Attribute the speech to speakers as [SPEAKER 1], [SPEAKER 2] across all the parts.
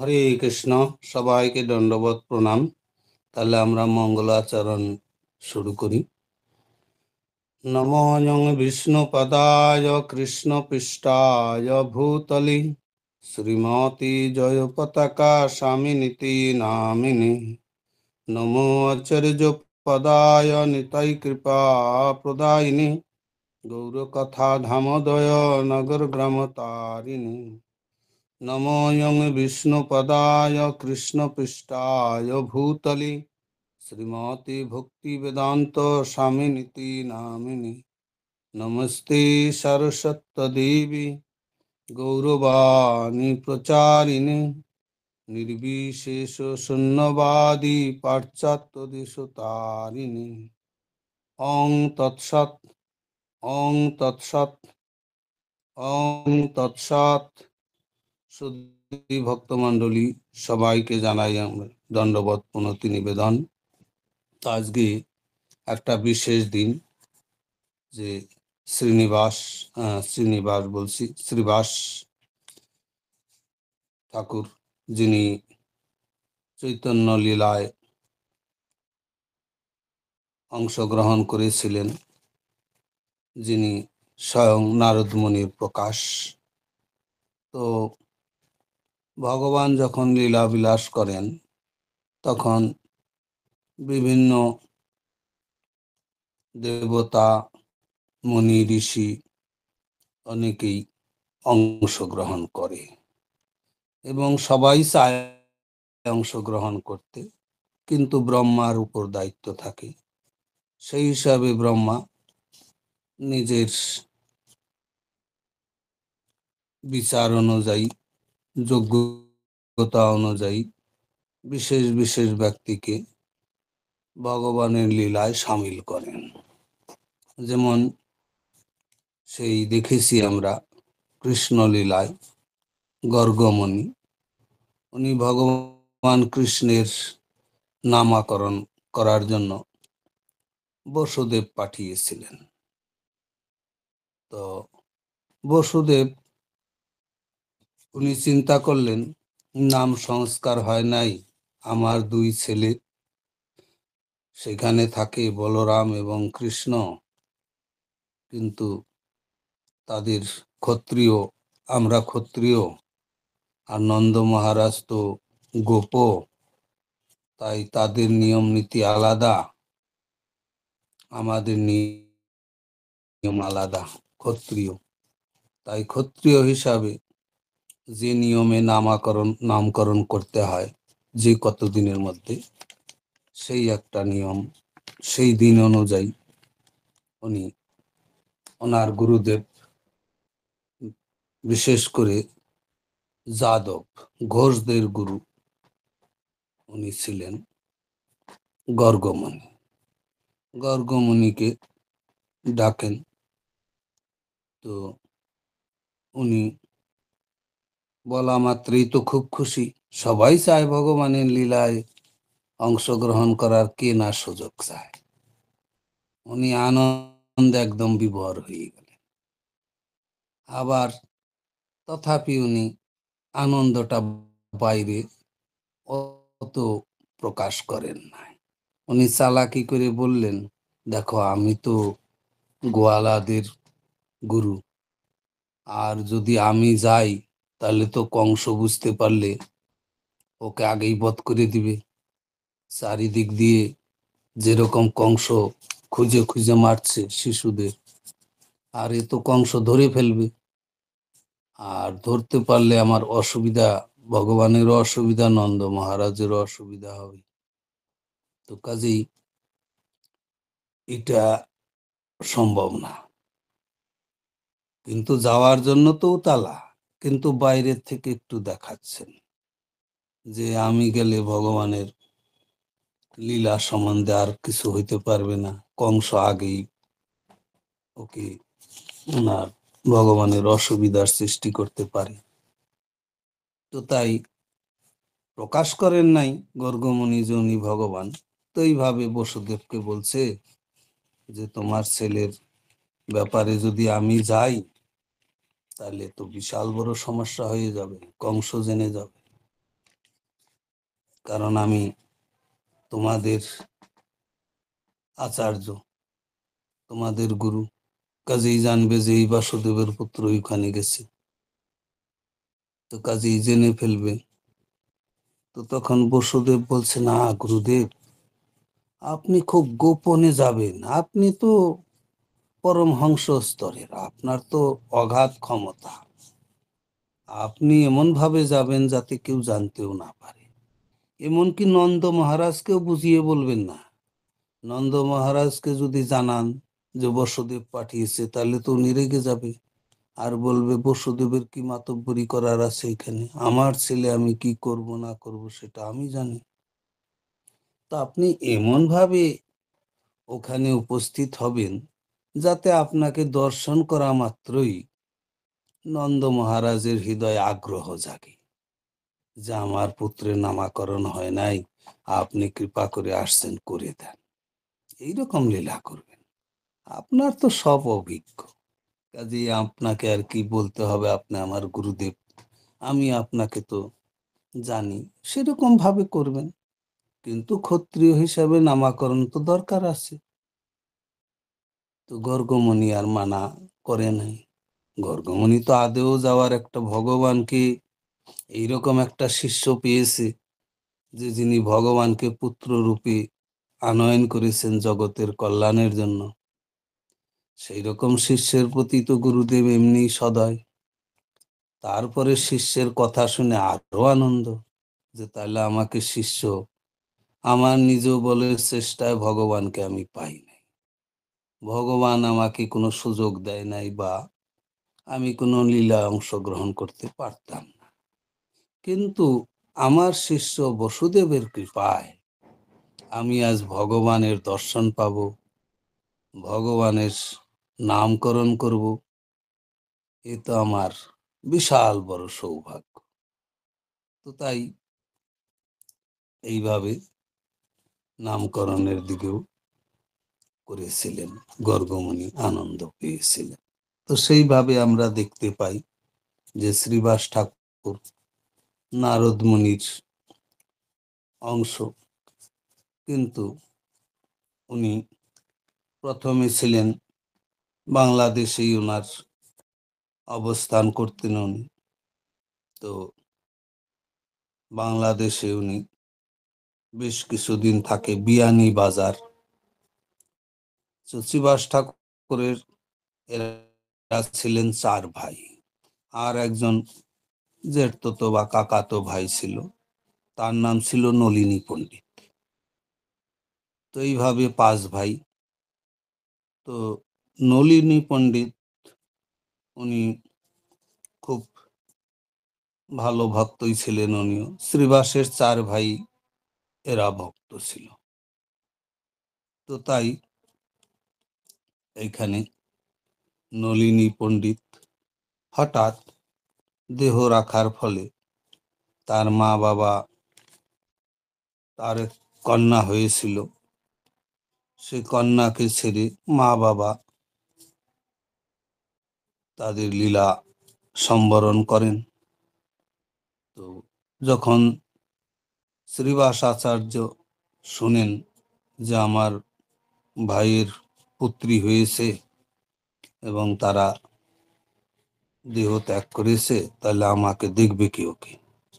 [SPEAKER 1] হরে কৃষ্ণ। সবাইকে দণ্ডবত প্রণাম। তাহলে আমরা মঙ্গলাচরণ শুরু করি। নমো যং বিষ্ণু পদায় কৃষ্ণ পৃষ্ঠায় ভূতলে শ্রীমতী জয় পতাকা স্বামিনীতি নামিনী। নমো আচার্য পদায় নিতাই কৃপা প্রদায়িনী গৌরকথা ধামোদয় নগর গ্রাম তারিণী। নমো যং বিষ্ণুপদায় কৃষ্ণপৃষ্ঠায় ভূতলে শ্রীমতী ভক্তিবেদান্ত স্বামিনীতি নামিনী। নমস্তে সরস্বতী গৌরবাণী প্রচারিণী নির্বিশেষ শূন্যবাদী পাশ্চাত্য দেশতারিণী। ওং তৎসৎ, ওং তৎসৎ, ওং তৎসৎ। শুদ্ধি ভক্তমণ্ডলী, সবাইকে জানাই আমরা দণ্ডবত প্রণতি নিবেদন। তো আজকে একটা বিশেষ দিন, যে শ্রীবাস ঠাকুর, যিনি চৈতন্য লীলায় অংশগ্রহণ করেছিলেন, যিনি স্বয়ং নারদ মুনির প্রকাশ। তো ভগবান যখন লীলা বিলাস করেন, তখন বিভিন্ন দেবতা, মুনি, ঋষি অনেকেই অংশগ্রহণ করে এবং সবাই চায় অংশগ্রহণ করতে, কিন্তু ব্রহ্মার উপর দায়িত্ব থাকে। সেই হিসাবে ব্রহ্মা নিজের বিচার অনুযায়ী, যোগ্যতা অনুযায়ী বিশেষ বিশেষ ব্যক্তিকে ভগবানের লীলায় সামিল করেন। যেমন সেই দেখেছি আমরা কৃষ্ণ লীলায় গর্গমুনি, উনি ভগবান কৃষ্ণের নামাকরণ করার জন্য বসুদেব পাঠিয়েছিলেন। তো বসুদেব, উনি চিন্তা করলেন, নাম সংস্কার হয় নাই, আমার দুই ছেলে সেখানে থাকে, বলরাম এবং কৃষ্ণ, কিন্তু তাদের ক্ষত্রিয়, আমরা ক্ষত্রিয়, আর নন্দ মহারাজ তো গোপ, তাই তাদের নিয়ম নীতি আলাদা, আমাদের নিয়ম আলাদা, ক্ষত্রিয়। তাই ক্ষত্রিয় হিসাবে যে নিয়মে নামকরণ করতে হয় যে কতদিনের মধ্যে, সেই একটা নিয়ম, সেই দিন অনুযায়ী উনি, ওনার গুরুদেব, বিশেষ করে যাদব ঘোষদের গুরু উনি ছিলেন গর্গমুনি। গর্গমুনিকে ডাকেন। তো উনি বলা মাত্রই তো খুব খুশি, সবাই চায় ভগবানের লীলায় অংশগ্রহণ করার, কে না সুযোগ চায়। উনি আনন্দে একদম বিভোর হয়ে গেলেন। আবার তথাপি উনি আনন্দটা বাইরে অত প্রকাশ করেন না। উনি চালাকি করে বললেন, দেখো আমি তো গোয়ালাদের গুরু, আর যদি আমি যাই তাহলে তো কংস বুঝতে পারলে ওকে আগেই বধ করে দিবে। চারিদিক দিয়ে যেরকম কংস খুঁজে খুঁজে মারছে শিশুদের, আর এ তো কংস ধরে ফেলবে, আর ধরতে পারলে আমার অসুবিধা, ভগবানেরও অসুবিধা, নন্দ মহারাজেরও অসুবিধা হবে। তো কাজেই এটা সম্ভব না। কিন্তু যাওয়ার জন্য তো তালা, কিন্তু বাইরের থেকে একটু দেখাচ্ছেন যে আমি গেলে ভগবানের লীলা সম্বন্ধে আর কিছু হইতে পারবে না, কংস আগেই ওকে ওনার ভগবানের অসুবিধার সৃষ্টি করতে পারে। তো তাই প্রকাশ করেন নাই গর্গমুনি যে উনি ভগবান। তো এইভাবে বসুদেবকে বলছে যে তোমার ছেলের ব্যাপারে যদি আমি যাই তাহলে তো বিশাল বড় সমস্যা হয়ে যাবে, কংস জেনে যাবে। কারণ আমি তোমাদের আচার্য, তোমাদের গুরু, কাজেই জানবে যে এই বাসুদেবের পুত্র ওইখানে গেছে, তো কাজেই জেনে ফেলবে। তো তখন বসুদেব বলছে, না গুরুদেব, আপনি খুব গোপনে যাবেন, আপনি তো পরমহংস স্তরের, আপনার তো অগাধ ক্ষমতা, আপনি এমন ভাবে যাবেন যাতে কেউ জানতেও না পারে। এমনকি নন্দ মহারাজকেও বুঝিয়ে বলবেন না। নন্দ মহারাজকে যদি জানান যে বসুদেব পাঠিয়েছে, তাহলে তো উনি রেগে যাবে আর বলবে বসুদেবের কি মাতব্বরি করার আছে এখানে, আমার ছেলে, আমি কি করব না করব সেটা আমি জানি। তো আপনি এমন ভাবে ওখানে উপস্থিত হবেন যাতে আপনাকে দর্শন করা মাত্রই নন্দ মহারাজের হৃদয়ে আগ্রহ জাগে যে আমার পুত্রের নামাকরণ হয় নাই, আপনি কৃপা করে আসছেন, করে দেন। এইরকম লীলা করবেন। আপনার তো সব অভিজ্ঞ, কাজেই আপনাকে আর কি বলতে হবে, আপনি আমার গুরুদেব, আমি আপনাকে তো জানি, সেরকম ভাবে করবেন। কিন্তু ক্ষত্রিয় হিসাবে নামাকরণ তো দরকার আছে। তো গর্গমণি আর মানা করে নাই। গর্গমণি তো আদেও যাওয়ার একটা ভগবানকে এইরকম একটা শিষ্য পেয়েছে যে যিনি ভগবানকে পুত্ররূপে আনয়ন করেছেন জগতের কল্যাণের জন্য। সেই রকম শিষ্যের প্রতি তো গুরুদেব এমনি সদয়। তারপরে শিষ্যের কথা শুনে আরো আনন্দ, যে তাহলে আমাকে শিষ্য আমার নিজ বলের চেষ্টায় ভগবানকে আমি পাই নাই, ভগবান আমাকে কোনো সুযোগ দেয় নাই, বা আমি কোনো লীলা অংশগ্রহণ করতে পারতাম না। কিন্তু আমার শিষ্য বসুদেবের কৃপায় আমি আজ ভগবানের দর্শন পাব, ভগবানের নামকরণ করব। এ তো আমার বিশাল বড় সৌভাগ্য। তো তাই এইভাবে নামকরণের দিকেও করেছিলেন, গর্গমণি আনন্দ পেয়েছিলেন। তো সেইভাবে আমরা দেখতে পাই যে শ্রীবাস ঠাকুর নারদ মুনির অংশ, কিন্তু উনি প্রথমে ছিলেন বাংলাদেশেই, ওনার অবস্থান করতেন উনি। তো বাংলাদেশে উনি বেশ কিছুদিন থাকে, বিয়ানী বাজার। শ্রীবাস ঠাকুরের এরা ছিলেন চার ভাই, আর একজন জেঠতো বা কাকাতো ভাই ছিল, তার নাম ছিল নলিনী পণ্ডিত। তো এইভাবে পাঁচ ভাই। তো নলিনী পণ্ডিত উনি খুব ভালো ভক্তই ছিলেন, উনিও। শ্রীবাসের চার ভাই এরা ভক্ত ছিল। তো তাই এইখানে নলিনী পণ্ডিত হঠাৎ দেহ রাখার ফলে তার মা বাবা, তার এক কন্যা হয়েছিল, সে কন্যাকে ছেড়ে মা বাবা তাদের লীলা সম্বরণ করেন। তো যখন শ্রীবাস আচার্য শুনেন যে আমার ভাইয়ের পুত্রী হয়েছে এবং তারা দেহ ত্যাগ করেছে, তাহলে আমাকে দেখবে কি ওকে,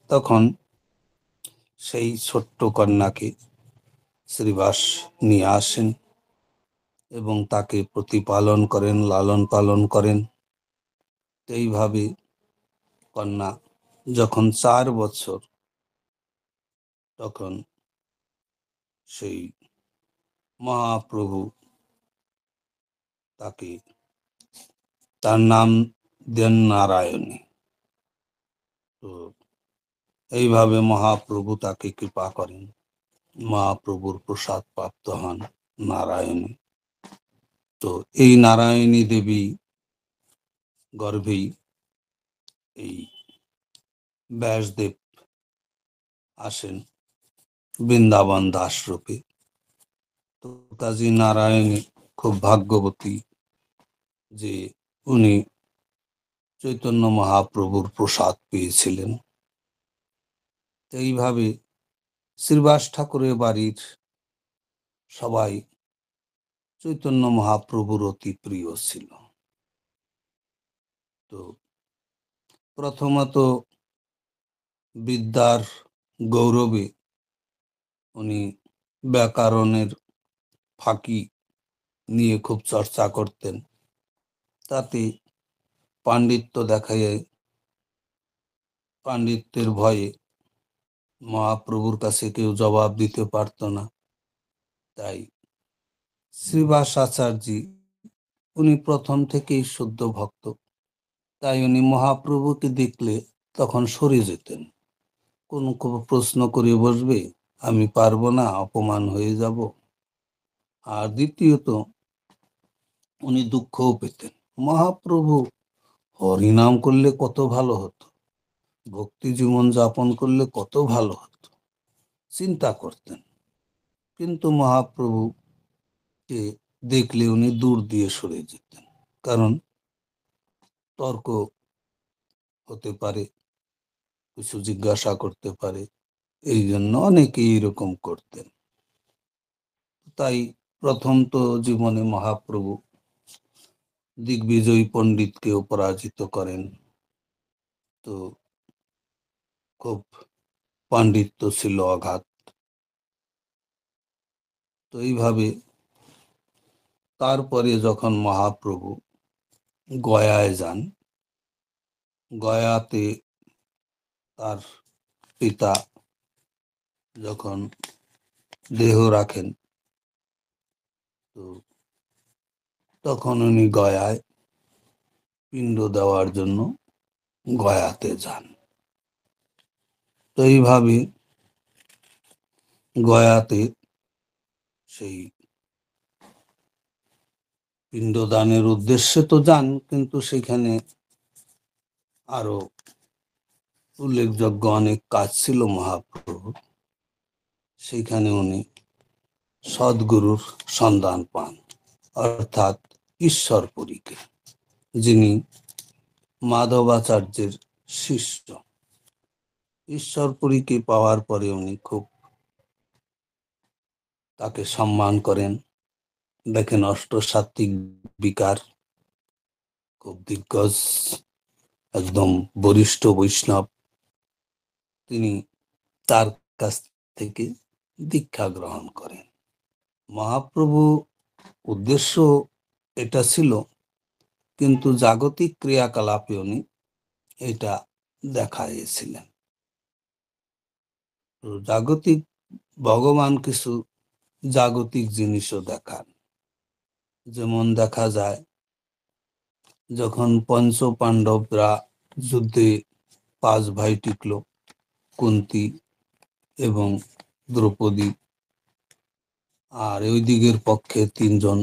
[SPEAKER 1] তখন সেই ছোট্ট কন্যাকে শ্রীবাস নিয়ে আসেন এবং তাকে প্রতিপালন করেন, লালন পালন করেন। এইভাবে কন্যা যখন 4 বছর, তখন সেই মহাপ্রভু তাকে, তার নাম দেন নারায়ণী। তো এইভাবে মহাপ্রভু তাকে কৃপা করেন, মহাপ্রভুর প্রসাদ প্রাপ্ত হন নারায়ণী। তো এই নারায়ণী দেবী গর্ভেই এই ব্যাসদেব আসেন বৃন্দাবন দাস রূপে। তো কাজী নারায়ণী খুব ভাগ্যবতী যে উনি চৈতন্য মহাপ্রভুর প্রসাদ পেয়েছিলেন। এইভাবে শ্রীবাস ঠাকুরের বাড়ির সবাই চৈতন্য মহাপ্রভুর অতি প্রিয় ছিল। তো প্রথমত বিদ্যার গৌরবে উনি ব্যাকরণের ফাঁকি নিয়ে খুব চর্চা করতেন। তাতে পাণ্ডিত্য দেখায়, পাণ্ডিত্যের ভয়ে মহাপ্রভুর কাছে কেউ জবাব দিতে পারত না। তাই শ্রীবাস আচার্য উনি প্রথম থেকেই শুদ্ধ ভক্ত। তাই উনি মহাপ্রভুকে দেখলে তখন সরে যেতেন। কোনো প্রশ্ন করে বসবে, আমি পারবো না, অপমান হয়ে যাব। আর দ্বিতীয়ত উনি দুঃখও পেতেন। মহাপ্রভু হরিনাম করলে কত ভালো হতো, ভক্তি জীবন যাপন করলে কত ভালো হতো, চিন্তা করতেন। কিন্তু মহাপ্রভুকে দেখলে উনি দূর দিয়ে সরে যেতেন, কারণ তর্ক হতে পারে, কিছু জিজ্ঞাসা করতে পারে, এই জন্য অনেকেই এরকম করতেন। তাই প্রথম তো জীবনে মহাপ্রভু দিগ্বিজয়ী পণ্ডিতকেও পরাজিত করেন। তো খুব পাণ্ডিত্য ছিল অগাধ। তো এইভাবে তারপরে যখন মহাপ্রভু গয়ায় যান, গয়াতে তার পিতা যখন দেহ রাখেন, তো তখন উনি গয়ায় পিণ্ড দেওয়ার জন্য গয়াতে যান। তো এইভাবে গয়াতে সেই পিণ্ডদানের উদ্দেশ্যে তো যান, কিন্তু সেখানে আরো উল্লেখযোগ্য অনেক কাজ ছিল মহাপ্রভুর। সেখানে উনি সদ্গুরুর সন্ধান পান, অর্থাৎ ঈশ্বরপুরীকে, যিনি মাধবাচার্যের শিষ্য। ঈশ্বরপুরীকে পাওয়ার পরে উনি খুব তাকে সম্মান করেন। দেখেন, অষ্টসাত্ত্বিক বিকার, খুব দিগ্গজ, একদম বরিষ্ঠ বৈষ্ণব, তিনি তার কাছ থেকে দীক্ষা গ্রহণ করেন। মহাপ্রভু উদ্দেশ্য এটা ছিল, কিন্তু জাগতিক ক্রিয়াকলাপে উনি এটা দেখাইছিলেন। জাগতিক ভগবান কিছু জাগতিক জিনিসও দেখান। যেমন দেখা যায়, যখন পঞ্চ পাণ্ডবরা যুদ্ধে 5 ভাই টিকল, কুন্তী এবং দ্রৌপদী, আর ওই দিকের পক্ষে 3 জন।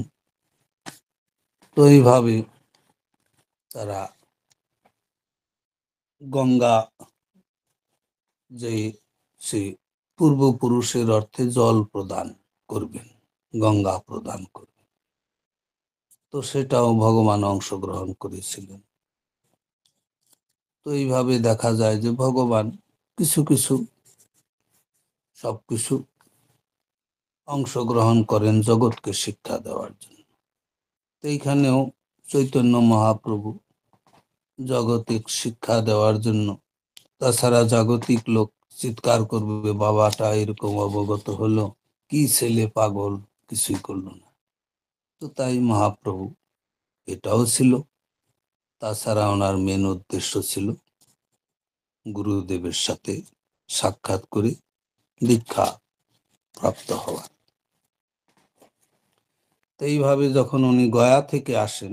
[SPEAKER 1] তো এইভাবে তারা গঙ্গা, যে সে পূর্বপুরুষের অর্থে জল প্রদান করবেন, গঙ্গা প্রদান করবেন, তো সেটাও ভগবান অংশগ্রহণ করেছিলেন। তো এইভাবে দেখা যায় যে ভগবান কিছু কিছু, সবকিছু অংশগ্রহণ করেন জগৎকে শিক্ষা দেওয়ার জন্য। তো এইখানেও চৈতন্য মহাপ্রভু জগতিক শিক্ষা দেওয়ার জন্য, তাছাড়া জাগতিক লোক চিৎকার করবে, বাবাটা এরকম অবগত হলো, কি ছেলে পাগল, কিছুই করলো না। তো তাই মহাপ্রভু এটাও ছিল। তাছাড়া ওনার মেন উদ্দেশ্য ছিল গুরুদেবের সাথে সাক্ষাৎ করে দীক্ষা প্রাপ্ত হওয়া। তো এইভাবে যখন উনি গয়া থেকে আসেন,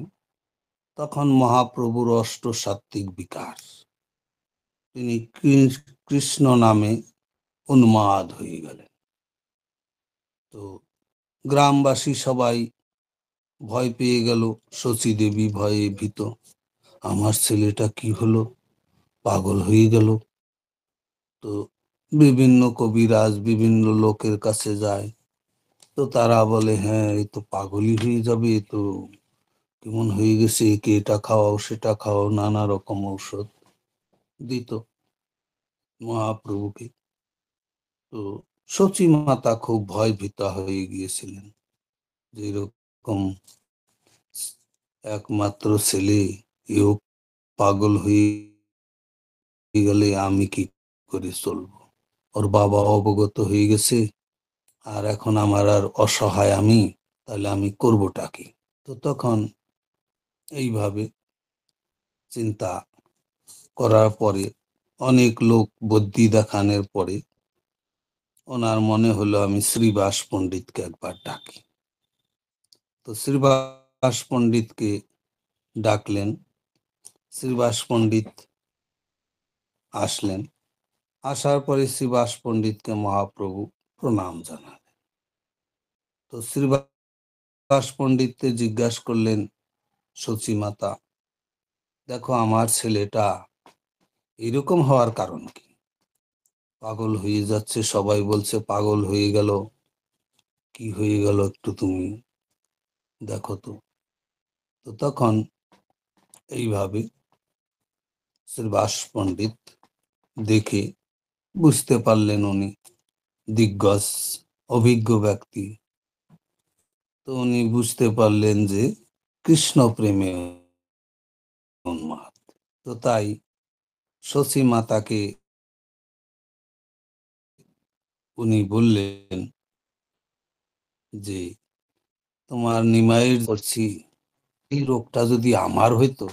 [SPEAKER 1] তখন মহাপ্রভুর অষ্টসাত্ত্বিক বিকার, তিনি কৃষ্ণ নামে উন্মাদ হয়ে গেলেন। তো গ্রামবাসী সবাই ভয় পেয়ে গেল, শচী দেবী ভয়ে ভীত, আমার ছেলেটা কি হলো, পাগল হয়ে গেল। তো বিভিন্ন কবিরাজ বিভিন্ন লোকের কাছে যায়, তো তারা বলে, হ্যাঁ এই তো পাগলই হয়ে যাবে, এ তো কেমন হয়ে গেছে, একে এটা খাওয়াও সেটা খাওয়াও, নানা রকম ঔষধ দিত মহাপ্রভুকে। তো সচী মাতা খুব ভয়ভীত হয়ে গিয়েছিলেন যে এরকম একমাত্র ছেলে এও পাগল হয়ে গেলে আমি কি করে চলবো। ওর বাবা অবগত হয়ে গেছে, আর এখন আমার আর অসহায় আমি, তাহলে আমি করবোটা কি। তো তখন এইভাবে চিন্তা করার পরে অনেক লোক বুদ্ধি দেখানোর পরে ওনার মনে হলো আমি শ্রীবাস পণ্ডিতকে একবার ডাকি। তো শ্রীবাস পণ্ডিতকে ডাকলেন। শ্রীবাস পণ্ডিত আসলেন। আসার পরে শ্রীবাস পণ্ডিতকে মহাপ্রভু প্রণাম জানালেন। তো শ্রীবাস পণ্ডিতকে জিজ্ঞাসা করলেন সচী মাতা, দেখো আমার ছেলেটা এরকম হওয়ার কারণ কি? পাগল হয়ে যাচ্ছে, সবাই বলছে পাগল হয়ে গেল, কি হয়ে গেল একটু তুমি দেখো তো। তো তখন এইভাবে শ্রীবাস পণ্ডিত দেখে বুঝতে পারলেন উনি দিগ্গজ অভিজ্ঞ ব্যক্তি। তো উনি বুঝতে পারলেন যে কৃষ্ণ প্রেমে উন্মাদ। তো তাই সচী মাতাকে উনি বললেন যে তোমার নিমাইয়ের করছি, এই রোগটা যদি আমার হইতো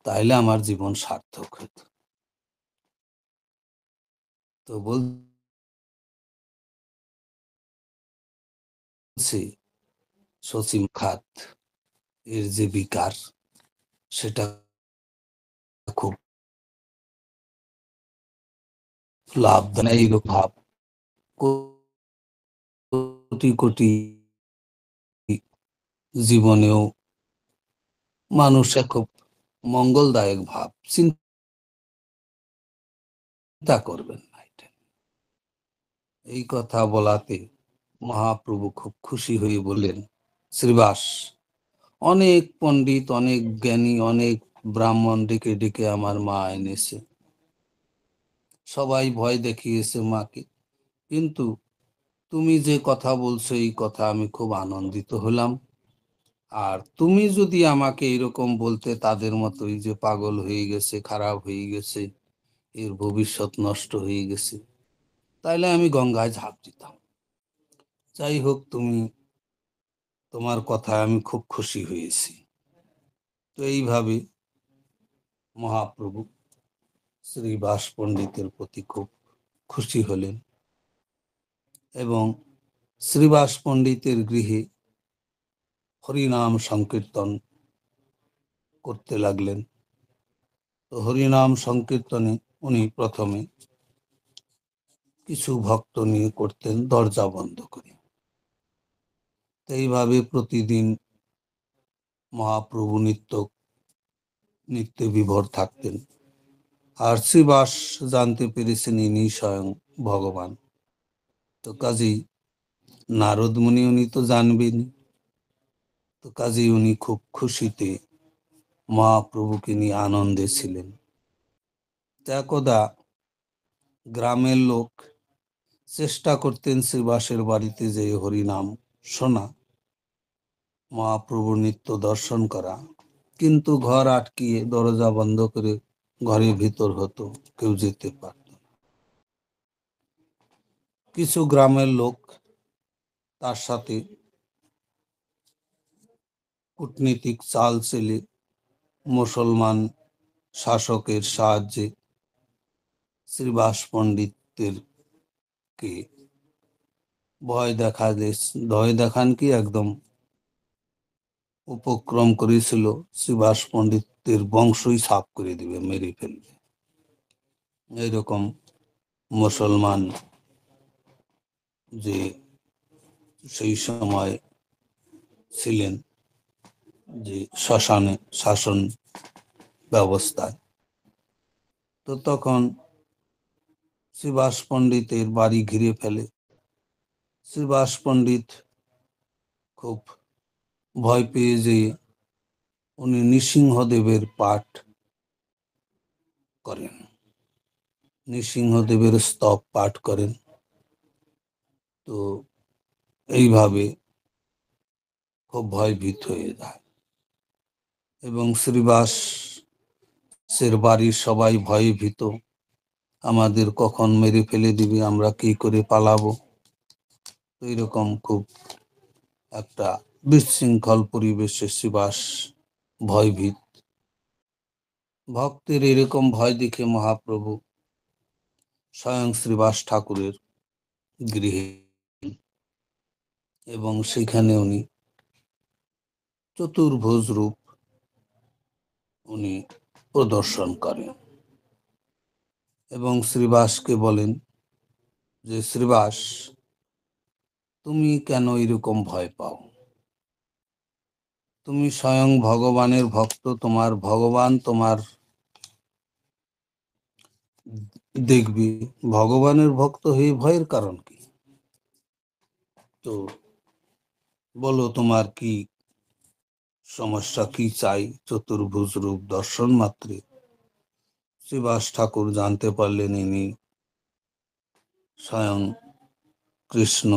[SPEAKER 1] তাহলে আমার জীবন সার্থক হতো। তো বলছি সচী খাত এর যে বিকার সেটা খুব লাভদায়ক। এই ভাব কোটি কোটি জীবনেও মানুষের খুব মঙ্গলদায়ক ভাব চিন্তা করবেন না এটা। এই কথা বলাতে মহাপ্রভু খুব খুশি হয়ে বললেন, শ্রীবাস, অনেক পণ্ডিত, অনেক জ্ঞানী, অনেক ব্রাহ্মণ ডেকে ডেকে আমার মা এনেছে, সবাই ভয় দেখিয়েছে মাকে, কিন্তু তুমি যে কথা বলছো এই কথা আমি খুব আনন্দিত হলাম। আর তুমি যদি আমাকে এরকম বলতে তাদের মতোই যে পাগল হয়ে গেছে, খারাপ হয়ে গেছে, এর ভবিষ্যৎ নষ্ট হয়ে গেছে, তাইলে আমি গঙ্গায় ঝাঁপ দিতাম। যাই হোক, তুমি তোমার কথায় আমি খুব খুশি হয়েছি। তো এইভাবে মহাপ্রভু শ্রীবাস পণ্ডিতের প্রতি খুব খুশি হলেন এবং শ্রীবাস পণ্ডিতের গৃহে হরিনাম সংকীর্তন করতে লাগলেন। তো হরিনাম সংকীর্তনে উনি প্রথমে কিছু ভক্ত নিয়ে করতেন দরজা বন্ধ করে। এইভাবে প্রতিদিন মহাপ্রভু নিত্যে বিভোর থাকতেন। আর শ্রীবাস জানতে পেরেছেন ইনি স্বয়ং ভগবান। তো কাজেই নারদ মুনি উনি তো জানবেন, তো কাজেই উনি খুব খুশিতে মহাপ্রভুকে নিয়ে আনন্দে ছিলেন। একদা গ্রামের লোক চেষ্টা করতেন শ্রীবাসের বাড়িতে যে হরিনাম শোনা, মহাপ্রভুর নিত্য দর্শন করা, কিন্তু ঘর আটকিয়ে দরজা বন্ধ করে ঘরের ভিতর হতো, কেউ যেতে পারত না। কিছু গ্রামের লোক তার সাথে কূটনীতিক চাল চেলে মুসলমান শাসকের সাহায্যে শ্রীবাস পণ্ডিতের কে ভয় দেখান কি একদম উপক্রম করেছিল, শ্রীবাস পণ্ডিতের বংশই সাফ করে দিবে, মেরে ফেলবে। এইরকম মুসলমান যে সেই সময় ছিলেন যে শ্মশানে শাসন ব্যবস্থায়, তো তখন শ্রীবাস পণ্ডিতের বাড়ি ঘিরে ফেলে। শ্রীবাস পণ্ডিত খুব ভয় পেয়ে যে উনি নৃসিংহদেবের পাঠ করেন, নৃসিংহদেবের স্তব পাঠ করেন। তো এইভাবে খুব ভয়ভীত হয়ে যায় এবং শ্রীবাসের বাড়ির সবাই ভয়ে ভীত, আমাদের কখন মেরে ফেলে দিবে, আমরা কি করে পালাবো। এইরকম খুব একটা বিশৃঙ্খল পরিবেশে শ্রীবাস ভয়ভীত। ভক্তের এরকম ভয় দেখে মহাপ্রভু স্বয়ং শ্রীবাস ঠাকুরের গৃহে এবং সেখানে উনি চতুর্ভুজ রূপ উনি প্রদর্শন করেন এবং শ্রীবাসকে বলেন যে, শ্রীবাস, তুমি কেন এরকম ভয় পাও? তুমি স্বয়ং ভগবানের ভক্ত, তোমার ভগবান তোমার দেখবি, ভগবানের ভক্ত হয়ে ভয়ের কারণ কি? তো বলো তোমার কি সমস্যা, কি চাই? চতুর্ভুজ রূপ দর্শন মাত্রে শ্রীবাস ঠাকুর জানতে পারলেন ইনি স্বয়ং কৃষ্ণ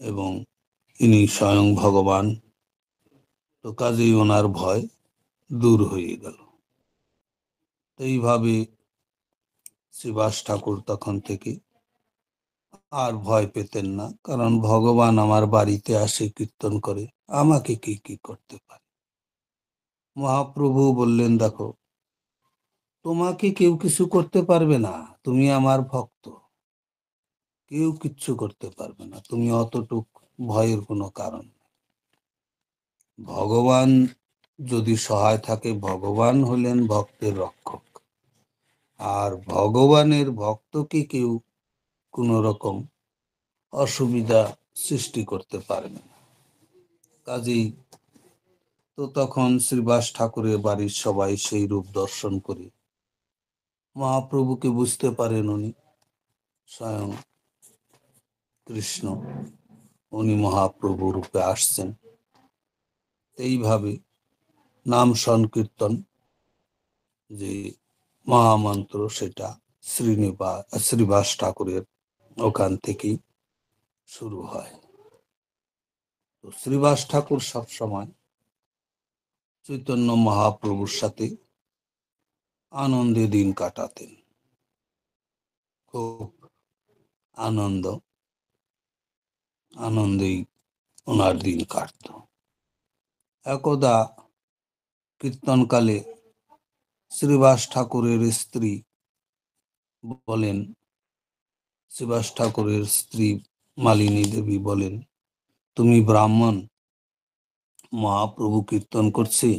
[SPEAKER 1] এবং ইনি স্বয়ং ভগবান। তো কাজেই ওনার ভয় দূর হয়ে গেল। এইভাবে শ্রীবাস ঠাকুর তখন থেকে আর ভয় পেতেন না, কারণ ভগবান আমার বাড়িতে আসে, কীর্তন করে, আমাকে কি কি করতে পারে। মহাপ্রভু বললেন, দেখো, তোমাকে কেউ কিছু করতে পারবে না, তুমি আমার ভক্ত, কেউ কিচ্ছু করতে পারবে না, তুমি অতটুক ভয়ের কোনো কারণ নেই। ভগবান যদি সহায় থাকে, ভগবান হলেন ভক্তের রক্ষক, আর ভগবানের ভক্তকে কেউ কোনো রকম অসুবিধা সৃষ্টি করতে পারবে না। কাজেই তো তখন শ্রীবাস ঠাকুরের বাড়ির সবাই সেই রূপ দর্শন করে মহাপ্রভুকে বুঝতে পারেন উনি স্বয়ং কৃষ্ণ, উনি মহাপ্রভু রূপে আসছেন। এইভাবে নাম সংকীর্তন যে মহামন্ত্র, সেটা শ্রীবাস ঠাকুরের ওখান থেকেই শুরু হয়। তো শ্রীবাস ঠাকুর সবসময় চৈতন্য মহাপ্রভুর সাথে আনন্দে দিন কাটাতেন, খুব আনন্দেই ওনার দিন কাটত। একদা কীর্তনকালে শ্রীবাস ঠাকুরের স্ত্রী বলেন, শ্রীবাস ঠাকুরের স্ত্রী মালিনী দেবী বলেন, তুমি ব্রাহ্মণ, মহাপ্রভু কীর্তন করছে,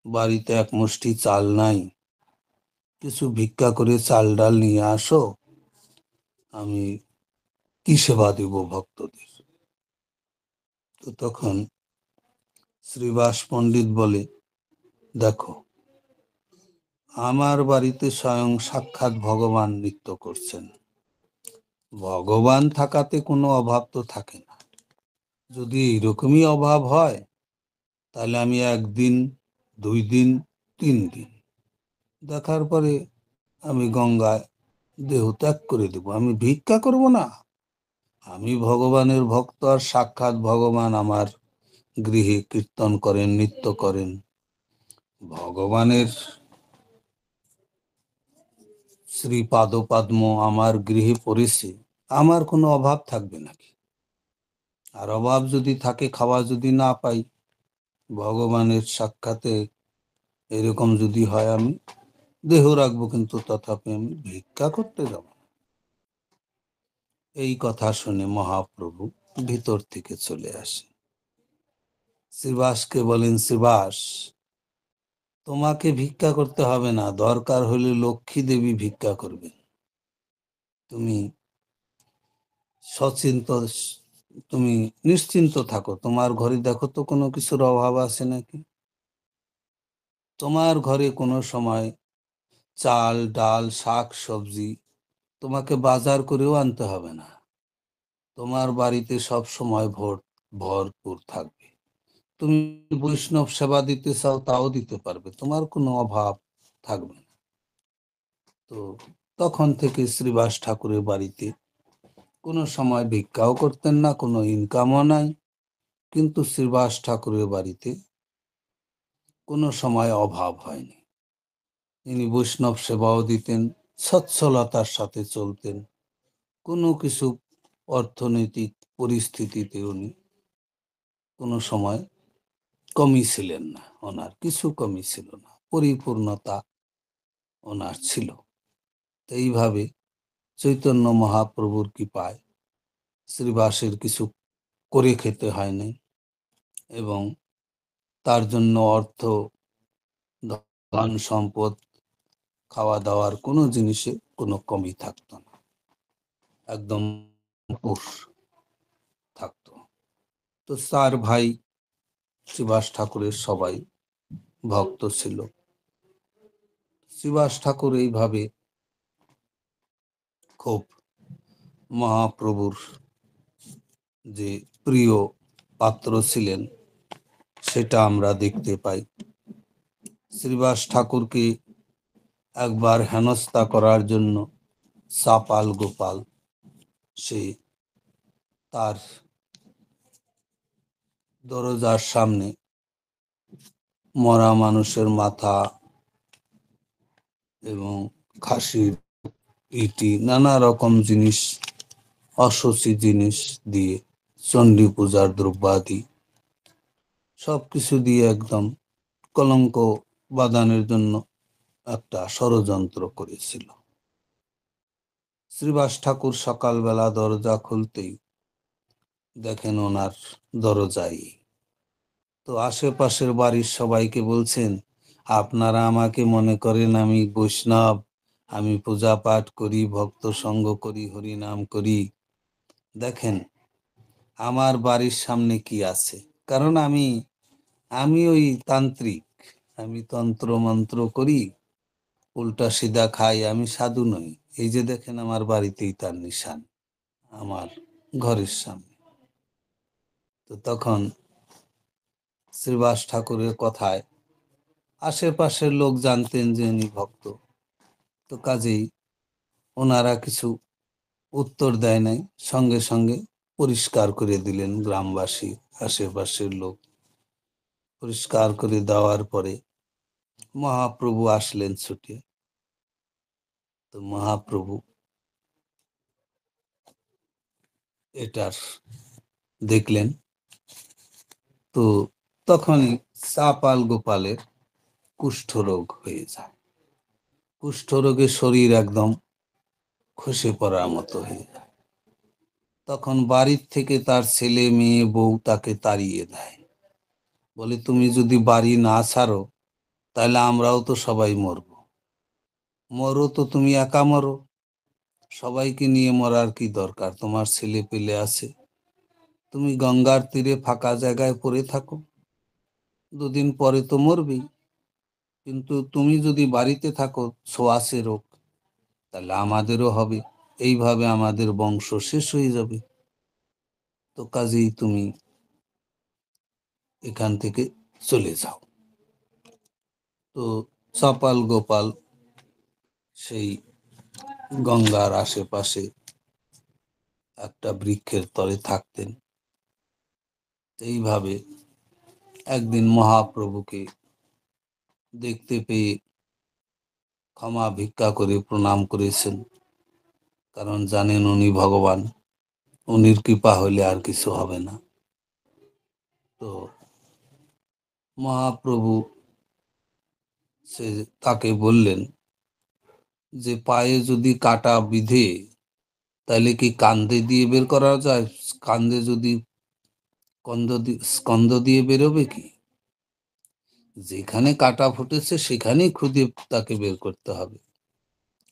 [SPEAKER 1] বাড়িতে এক মুষ্টি চাল নাই, কিছু ভিক্ষা করে চাল ডাল নিয়ে আসো, আমি কি সেবা দেব ভক্তদের। তো তখন শ্রীবাস পণ্ডিত বলে, দেখো, আমার বাড়িতে স্বয়ং সাক্ষাৎ ভগবান নৃত্য করছেন, ভগবান থাকাতে কোনো অভাব তো থাকে না। যদি এরকমই অভাব হয়, তাহলে আমি একদিন, 2 দিন, 3 দিন দেখার পরে আমি গঙ্গায় দেহ ত্যাগ করে দেব, আমি ভিক্ষা করব না। আমি ভগবানের ভক্ত, আর সাক্ষাৎ ভগবান আমার গৃহে কীর্তন করেন, নৃত্য করেন, ভগবানের শ্রী পাদপদ্ম আমার গৃহে পড়েছে, আমার কোনো অভাব থাকবে নাকি? আর অভাব যদি থাকে, খাওয়া যদি না পাই, ভগবানের সাক্ষাতে এরকম যদি হয়, আমি দেহ রাখবো, কিন্তু তথাপি আমি ভিক্ষা করতে যাব। এই কথা শুনে মহাপ্রভু ভিতর থেকে চলে আসে, শ্রীবাসকে বলেন, শ্রীবাস, তোমাকে ভিক্ষা করতে হবে না, দরকার হলে লক্ষ্মী দেবী ভিক্ষা করবেন, তুমি সচিন্ত, তুমি নিশ্চিন্ত থাকো, তোমার ঘরে দেখো তো কোনো কিছুর অভাব আছে নাকি? তোমার ঘরে কোনো সময় চাল ডাল শাক সবজি তোমাকে বাজার করেও আনতে হবে না, তোমার বাড়িতে সব সময় ভরপুর থাকবে, তুমি বৈষ্ণব সেবা দিতে চাও, তাও দিতে পারবে, তোমার কোনো অভাব থাকবে না। তো তখন থেকে শ্রীবাস ঠাকুরের বাড়িতে কোনো সময় ভিক্ষাও করতেন না, কোনো ইনকামও নাই, কিন্তু শ্রীবাস ঠাকুরের বাড়িতে কোনো সময় অভাব হয়নি। তিনি বৈষ্ণব সেবাও দিতেন, সচ্ছলতার সাথে চলতেন, কোনো কিছু অর্থনৈতিক পরিস্থিতিতে উনি কোনো সময় কমই ছিলেন না, ওনার কিছু কমই ছিল না, পরিপূর্ণতা ওনার ছিল। তো এইভাবে চৈতন্য মহাপ্রভুর কৃপায় শ্রীবাসের কিছু করে খেতে হয়নি, এবং তার জন্য অর্থ, ধন সম্পদ, খাওয়া দাওয়ার কোনো জিনিসে কোনো কমই থাকতো না, একদম পুষ থাকতো। তো 4 ভাই শ্রীবাস ঠাকুরের সবাই ভক্ত ছিল। শ্রীবাস ঠাকুর এইভাবে খুব মহাপ্রভুর যে প্রিয় পাত্র ছিলেন সেটা আমরা দেখতে পাই। শ্রীবাস ঠাকুরকে একবার হেনস্থা করার জন্য সাপাল গোপাল সে তার দরজার সামনে মরা মানুষের মাথা এবং খাসির ইটি, নানা রকম জিনিস, অশুচি জিনিস দিয়ে, চণ্ডী পূজার দ্রব্যাদি সবকিছু দিয়ে একদম কলঙ্ক বাঁধানোর জন্য একটা ষড়যন্ত্র করেছিল। শ্রীবাস ঠাকুর সকালবেলা দরজা খুলতেই দেখেন ওনার দরজায়, তো আশেপাশের বাড়ির সবাইকে বলছেন, আপনারা আমাকে মনে করেন আমি বৈষ্ণব, আমি পূজা পাঠ করি, ভক্ত সঙ্গ করি, হরিনাম করি, দেখেন আমার বাড়ির সামনে কি আছে। কারণ আমি ওই তান্ত্রিক, আমি তন্ত্র মন্ত্র করি, উল্টা সিধা খাই, আমি সাধু নই। এই যে দেখেন আমার বাড়িতেই তার নিশান, আমার ঘরের সামনে। তো তখন শ্রীবাস ঠাকুরের কথায় আশেপাশের লোক জানতেন যে উনি ভক্ত, তো কাজেই ওনারা কিছু উত্তর দেয় নাই, সঙ্গে সঙ্গে পরিষ্কার করে দিলেন। গ্রামবাসী, আশেপাশের লোক পরিষ্কার করে দেওয়ার পরে মহাপ্রভু আসলেন ছুটে। তো মহাপ্রভু এটার দেখলেন, তো তখনই চাপাল গোপালের কুষ্ঠরোগ হয়ে যায়। কুষ্ঠরোগে শরীর একদম খসে পড়ার মতো হয়ে যায়। তখন বাড়ির থেকে তার ছেলে মেয়ে বউ তাকে তাড়িয়ে দেয়, বলে তুমি যদি বাড়ি না ছাড়ো তাহলে আমরাও তো সবাই মরবো, মরো তো তুমি একা মরো, সবাইকে নিয়ে মরার কি দরকার, তোমার ছেলে পেলে আছে, তুমি গঙ্গার তীরে ফাঁকা জায়গায় পড়ে থাকো, দুদিন পরে তো মরবেই, কিন্তু তুমি যদি বাড়িতে থাকো ছোঁয়াচে রোগ, তাহলে আমাদেরও হবে, এইভাবে আমাদের বংশ শেষ হয়ে যাবে, তো কাজেই তুমি এখান থেকে চলে যাও। তো চাপাল গোপাল সেই গঙ্গার আশেপাশে একটা বৃক্ষের তলে থাকতেন। এইভাবে একদিন মহাপ্রভুকে দেখতে পেয়ে ক্ষমা ভিক্ষা করে প্রণাম করেছেন, কারণ জানেন উনি ভগবান, উনির কৃপা হলে আর কিছু হবে না। তো মহাপ্রভু সে তাকে বললেন যে পায়ে যদি কাটা বিঁধে তাহলে কি কান্দে দিয়ে বের করা যায়, কান্দে যদি স্কন্ধ দিয়ে বেরোবে কি, যেখানে কাটা ফুটেছে সেখানেই খুদে তাকে বের করতে হবে,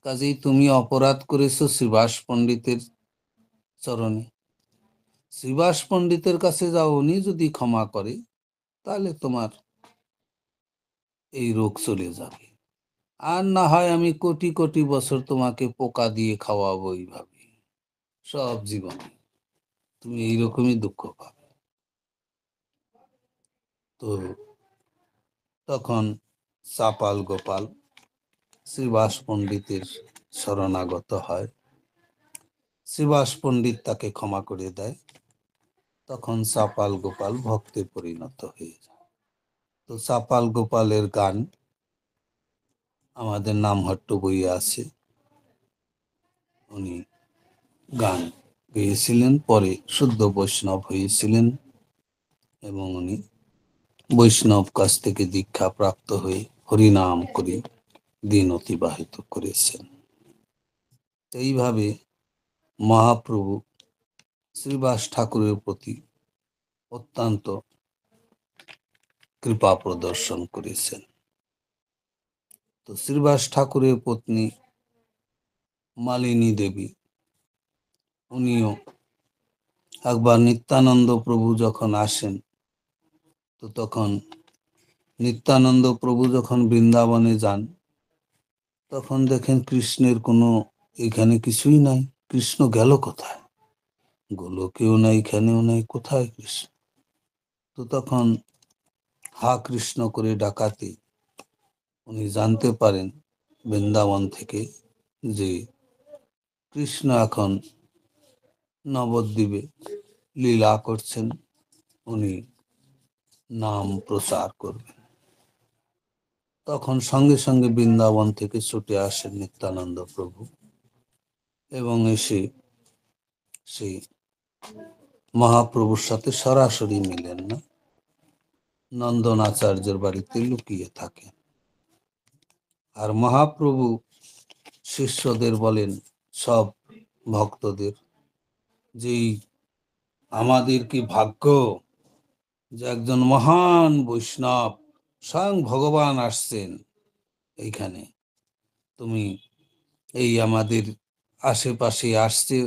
[SPEAKER 1] কাজেই তুমি অপরাধ করেছো শ্রীবাস পণ্ডিতের চরণে, শ্রীবাস পণ্ডিতের কাছে যাও, উনি যদি ক্ষমা করে তাহলে তোমার এই রোগ চলে যাবে, আর না হয় আমি কোটি কোটি বছর তোমাকে পোকা দিয়ে খাওয়াবো, এইভাবে সব জীবনে তুমি এইরকমই দুঃখ পাবে। তো তখন চাপাল গোপাল শ্রীবাস পণ্ডিতের শরণাগত হয় শ্রীবাস পণ্ডিত তাকে ক্ষমা করে দেয়। তখন চাপাল গোপাল ভক্তে পরিণত হয়ে যায়। তো চাপাল গোপালের গান আমাদের নামহট্ট বইয়ে আছে। উনি গান গেয়েছিলেন, পরে শুদ্ধ বৈষ্ণব হয়েছিলেন এবং উনি বৈষ্ণব কাছ থেকে দীক্ষা প্রাপ্ত হয়ে হরিনাম করে দিন অতিবাহিত করেছেন। এইভাবে মহাপ্রভু শ্রীবাস ঠাকুরের প্রতি অত্যন্ত কৃপা প্রদর্শন করেছেন। তো শ্রীবাস ঠাকুরের পত্নী মালিনী দেবী, উনিও একবার নিত্যানন্দ প্রভু যখন আসেন, তো তখন নিত্যানন্দ প্রভু যখন বৃন্দাবনে যান, তখন দেখেন কৃষ্ণের কোনো এখানে কিছুই নাই। কৃষ্ণ গেল কোথায়? গোলকেও নাই, এখানেও নাই, কোথায় কৃষ্ণ? তো তখন হা কৃষ্ণ করে ডাকাতে উনি জানতে পারেন বৃন্দাবন থেকে যে কৃষ্ণ এখন নবদ্বীপে লীলা করছেন, উনি নাম প্রচার করবেন। তখন সঙ্গে সঙ্গে বৃন্দাবন থেকে ছুটে আসেন নিত্যানন্দ প্রভু এবং এসে সেই মহাপ্রভুর সাথে সরাসরি মিলেন না, নন্দন আচার্যের বাড়িতে লুকিয়ে থাকেন। আর মহাপ্রভু শিষ্যদের বলেন, সব ভক্তদের, যে আমাদের কি ভাগ্য যে একজন মহান বৈষ্ণব স্বয়ং ভগবান আসছেন এইখানে। তুমি এই আমাদের আশেপাশে আসছে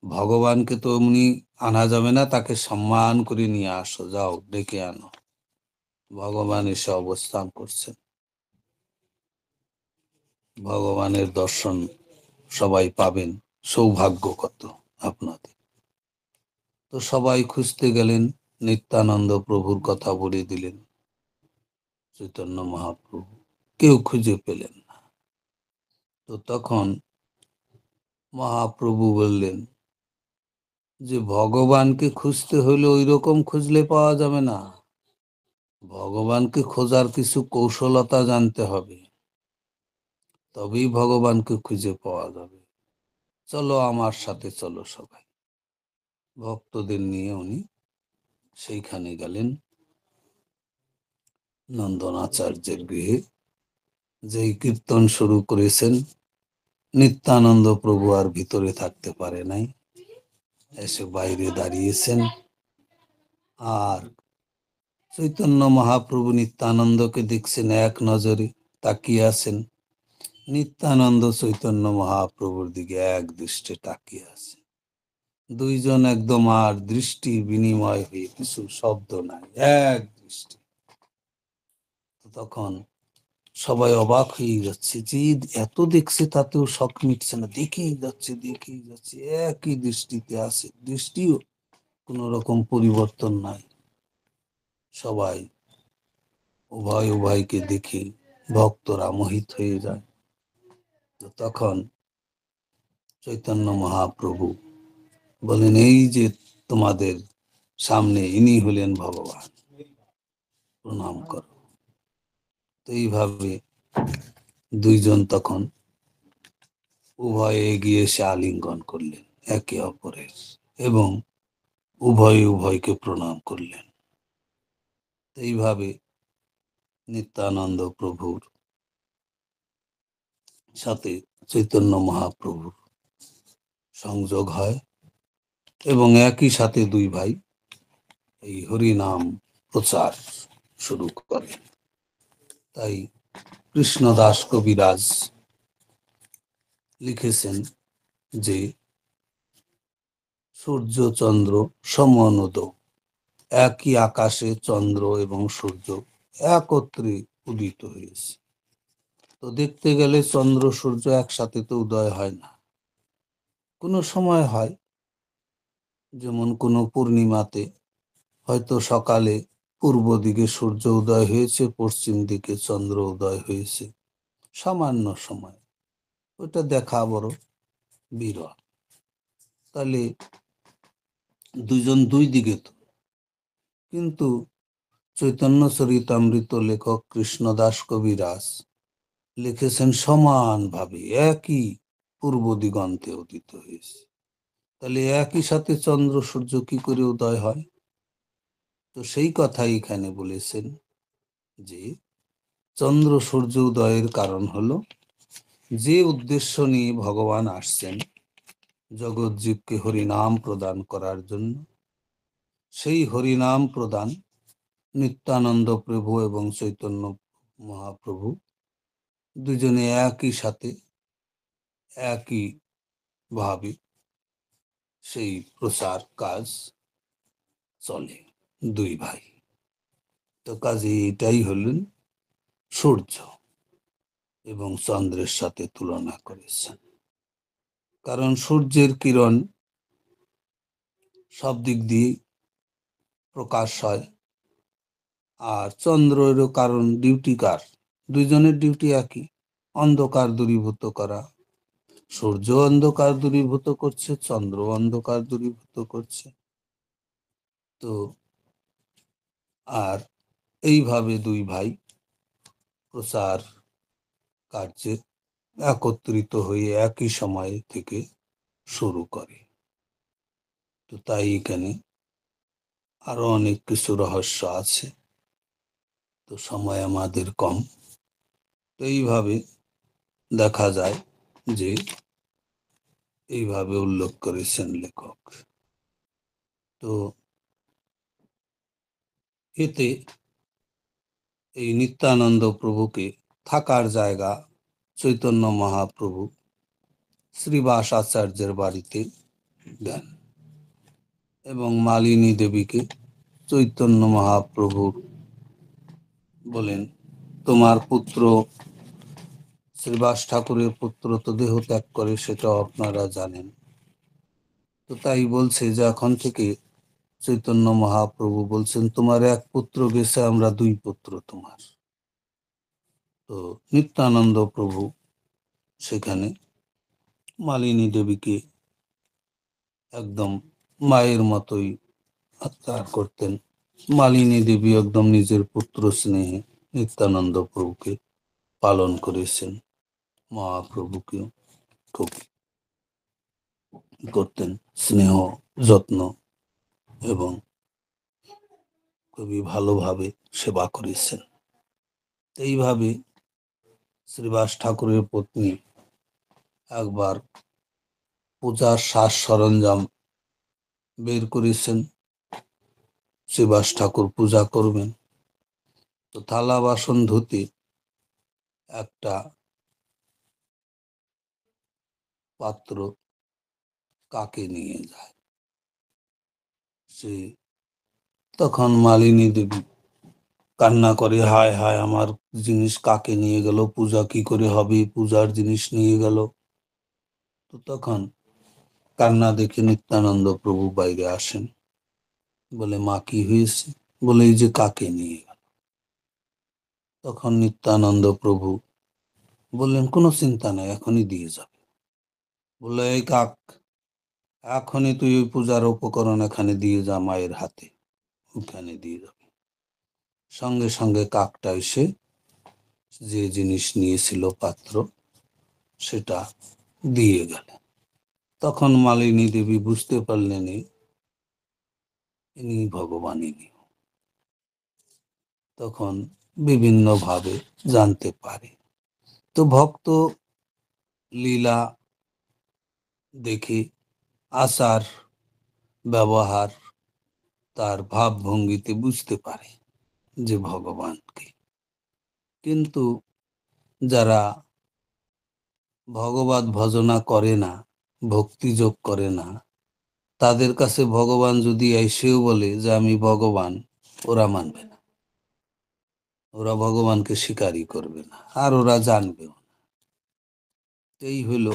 [SPEAKER 1] ভগবানকে তো এমনি আনা যাবে না, তাকে সম্মান করে নিয়ে আসো, যাও ডেকে আনো। ভগবান এসে অবস্থান করছেন, ভগবানের দর্শন সবাই পাবেন, সৌভাগ্য কত আপনাদের। তো সবাই খুঁজতে গেলেন, নিত্যানন্দ প্রভুর কথা বলে দিলেন চৈতন্য মহাপ্রভু, কেউ খুঁজে পেলেন না। তো তখন মহাপ্রভু বললেন যে ভগবানকে খুঁজতে হলে ওই রকম খুঁজলে পাওয়া যাবে না, ভগবানকে খোঁজার কিছু কৌশলতা জানতে হবে, তবেই ভগবানকে খুঁজে পাওয়া যাবে। চলো আমার সাথে, চলো সবাই। ভক্তদের নিয়ে উনি সেইখানে গেলেন নন্দনাচার্যের গৃহে। যেই কীর্তন শুরু করেছেন, নিত্যানন্দ প্রভু আর ভিতরে থাকতে পারে নাই, এসে বাইরে দাঁড়িয়েছেন। আর চৈতন্য মহাপ্রভু নিত্যানন্দকে দেখছেন, এক নজরে তাকিয়ে আছেন। নিত্যানন্দ চৈতন্য মহাপ্রভুর দিকে এক দৃষ্টে তাকিয়ে আছে। দুইজন একদম আর দৃষ্টি বিনিময় হয়ে কিছু শব্দ নাই, এক দৃষ্টি। তখন সবাই অবাক হয়ে যাচ্ছে যে এত দেখছে তাতেও শখ মিটছে না, দেখেই যাচ্ছে দেখেই যাচ্ছে, একই দৃষ্টিতে আছে, দৃষ্টিও কোন রকম পরিবর্তন নাই। সবাই উভয় উভয়কে দেখে ভক্তরা মোহিত হয়ে যায়। তো তখন চৈতন্য মহাপ্রভু বলেন, এই যে তোমাদের সামনে ইনি হলেন ভগবান, প্রণাম করো। তো এইভাবে দুইজন তখন উভয়ে এগিয়ে এসে আলিঙ্গন করলেন একে অপরের এবং উভয়ে উভয়কে প্রণাম করলেন। এইভাবে নিত্যানন্দ প্রভুর সাথে চৈতন্য মহাপ্রভুর সংযোগ হয় এবং একই সাথে দুই ভাই এই হরিনাম প্রচার শুরু করে। তাই কৃষ্ণদাস কবিরাজ লিখেছেন যে সূর্য চন্দ্র সমনুদ, একই আকাশে চন্দ্র এবং সূর্য একত্রে উদিত হয়েছে। তো দেখতে গেলে চন্দ্র সূর্য একসাথে তো উদয় হয় না, কোনো সময় হয়, যেমন কোনো পূর্ণিমাতে হয়তো সকালে পূর্ব দিকে সূর্য উদয় হয়েছে, পশ্চিম দিকে চন্দ্র উদয় হয়েছে, সামান্য সময়, ওটা দেখা বড় বিরল। তাহলে দুইজন দুই দিকে তো, কিন্তু চৈতন্য চরিতামৃত লেখক কৃষ্ণদাস কবিরাজ লিখেছেন সমানভাবে একই পূর্ব দিগন্তে উদিত হয়েছে। তাহলে একই সাথে চন্দ্র সূর্য কি করে উদয় হয়? তো সেই কথাই এখানে বলেছেন যে চন্দ্র সূর্য উদয়ের কারণ হলো যে উদ্দেশ্য নিয়ে ভগবান আসছেন জগৎ জীবকে হরিনাম প্রদান করার জন্য, সেই হরিনাম প্রদান নিত্যানন্দ প্রভু এবং চৈতন্য মহাপ্রভু দুজনে একই সাথে একই ভাবে সেই প্রচার কাজ চলে, দুই ভাই। তো কাজে এটাই হলেন সূর্য এবং চন্দ্রের সাথে তুলনা করেছেন। কারণ সূর্যের কিরণ সব দিক দিয়ে প্রকাশ হয়, আর চন্দ্রেরও কারণ ডিউটিকার, দুইজনের ডিউটি একই, অন্ধকার দূরীভূত করা। সূর্য অন্ধকার দূরীভূত করছে, চন্দ্র অন্ধকার দূরীভূত করছে। তো আর এইভাবে দুই ভাই প্রচার কার্যে একত্রিত হয়ে একই সময় থেকে শুরু করে। তো তাই এখানে আরো অনেক কিছু রহস্য আছে, তো সময় আমাদের কম। তো এইভাবে দেখা যায় যে এইভাবে উল্লেখ করেছেন লেখক। তো এতে এই নিত্যানন্দ প্রভুকে থাকার জায়গা চৈতন্য মহাপ্রভু শ্রীবাস আচার্যের বাড়িতে দেন এবং মালিনী দেবীকে চৈতন্য মহাপ্রভুর বলেন, তোমার পুত্র শ্রীবাস ঠাকুরের পুত্র তো দেহ ত্যাগ করে, সেটাও আপনারা জানেন। তো তাই বলছে যে এখন থেকে চৈতন্য মহাপ্রভু বলছেন তোমার এক পুত্র গেছে, আমরা দুই পুত্র তোমার। তো নিত্যানন্দ প্রভু সেখানে মালিনী দেবীকে একদম মায়ের মতোই আত্মার করতেন। মালিনী দেবী একদম নিজের পুত্র স্নেহে নিত্যানন্দ প্রভুকে পালন করেছেন, মহাপ্রভুকেও খুব করতেন স্নেহ যত্ন এবং খুবই ভালোভাবে সেবা করেছেন। এইভাবে শ্রীবাস ঠাকুরের পত্নী একবার পূজার সাজ সরঞ্জাম বের করেছেন, শ্রীবাস ঠাকুর পূজা করবেন। তো থালা বাসন ধুতে একটা পাত্র কাকে নিয়ে যায়, সে তখন মালিনী দেবী কান্না করে, হায় হায় আমার জিনিস কাকে নিয়ে গেল, পূজা কি করে হবে, পূজার জিনিস নিয়ে গেল। তো তখন কান্না দেখে নিত্যানন্দ প্রভু বাইরে আসেন, বলে মা কি হয়েছে? বলে এই যে কাকে নিয়ে গেল। তখন নিত্যানন্দ প্রভু বললেন কোনো চিন্তা নাই, এখনই দিয়ে যাবে। বললো এই কাক, এখনই তুই ওই পূজার উপকরণ এখানে দিয়ে যা মায়ের হাতে, ওখানে দিয়ে যাবে। সঙ্গে সঙ্গে কাকটা এসে যে জিনিস নিয়েছিল পাত্র সেটা দিয়ে গেল। তখন মালিনী দেবী বুঝতে পারলেন ইনি ভগবান, ইনি। তখন বিভিন্ন ভাবে জানতে পারে। তো ভক্ত লীলা দেখে আচার ব্যবহার তার ভাবভঙ্গিতে বুঝতে পারে যে ভগবানকে। কিন্তু যারা ভগবত ভজনা করে না, ভক্তিযোগ করে না, তাদের কাছে ভগবান যদি এসেও বলে যে আমি ভগবান, ওরা মানবে না, ওরা ভগবানকে স্বীকারই করবে না, আর ওরা জানবেও না। এই হলো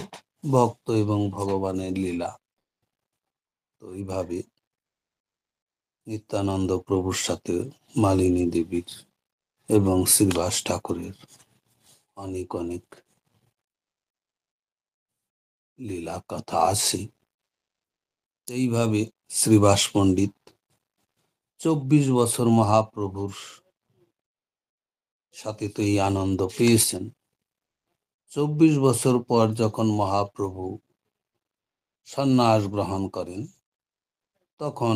[SPEAKER 1] ভক্ত এবং ভগবানের লীলা। তো এইভাবে নিত্যানন্দ প্রভুর সাথে মালিনী দেবীর এবং শ্রীবাস ঠাকুরের অনেক অনেক লীলা কথা আছে। এইভাবে শ্রীবাস পণ্ডিত 24 বছর মহাপ্রভুর সাথে তো এই আনন্দ পেয়েছেন। 24 বছর পর যখন মহাপ্রভু সন্ন্যাস গ্রহণ করেন, তখন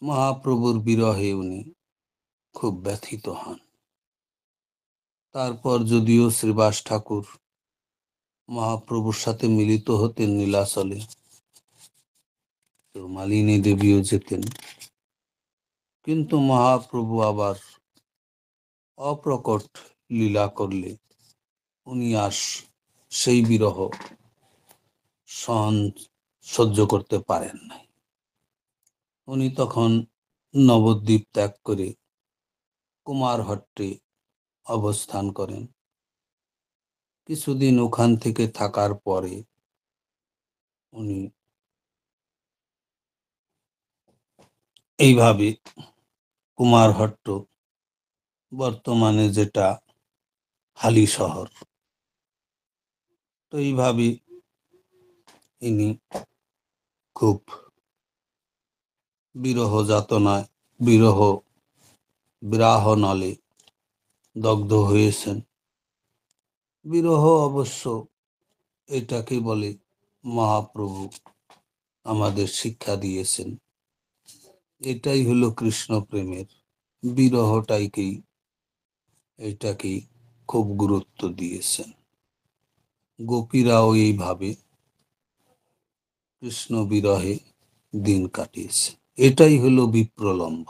[SPEAKER 1] মহাপ্রভুর বিরহে উনি খুব ব্যথিত হন। তারপর যদিও শ্রীবাস ঠাকুর মহাপ্রভুর সাথে মিলিত হতেন নীলাচলে, তো মালিনী দেবীও যেতেন, কিন্তু মহাপ্রভু আবার অপ্রকট লীলা করলে উনি আর সেই বিরহ সহ্য করতে পারেন নাই। উনি তখন নবদ্বীপ ত্যাগ করে কুমারহট্টে অবস্থান করেন। কিছুদিন ওখান থেকে থাকার পরে উনি এইভাবে কুমারহট্ট, বর্তমানে যেটা হালি শহর, তো এইভাবে ইনি খুব বিরহ যাতনায়, বিরাহ নলে দগ্ধ হয়েছেন। বিরহ অবশ্য এটাকে বলে, মহাপ্রভু আমাদের শিক্ষা দিয়েছেন, এটাই হলো কৃষ্ণ প্রেমের বিরহটাকেই, এটাকেই খুব গুরুত্ব দিয়েছেন। গোপীরাও এইভাবে কৃষ্ণ বিরহে দিন কাটিয়েছে। এটাই হলো বিপ্রলম্ভ।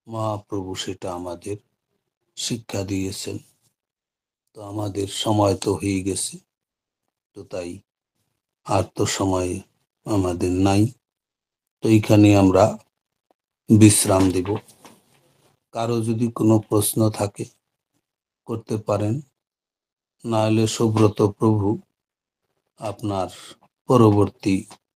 [SPEAKER 1] মহাপ্রভু সেটা আমাদের শিক্ষা দিয়েছেন। তো আমাদের সময় তো হয়ে গেছে, তো তাই আর তো সময় আমাদের নাই, তো এইখানে আমরা বিশ্রাম দেব। কারো যদি কোনো প্রশ্ন থাকে করতে পারেন, না হলে সুব্রত প্রভু আপনার পরবর্তী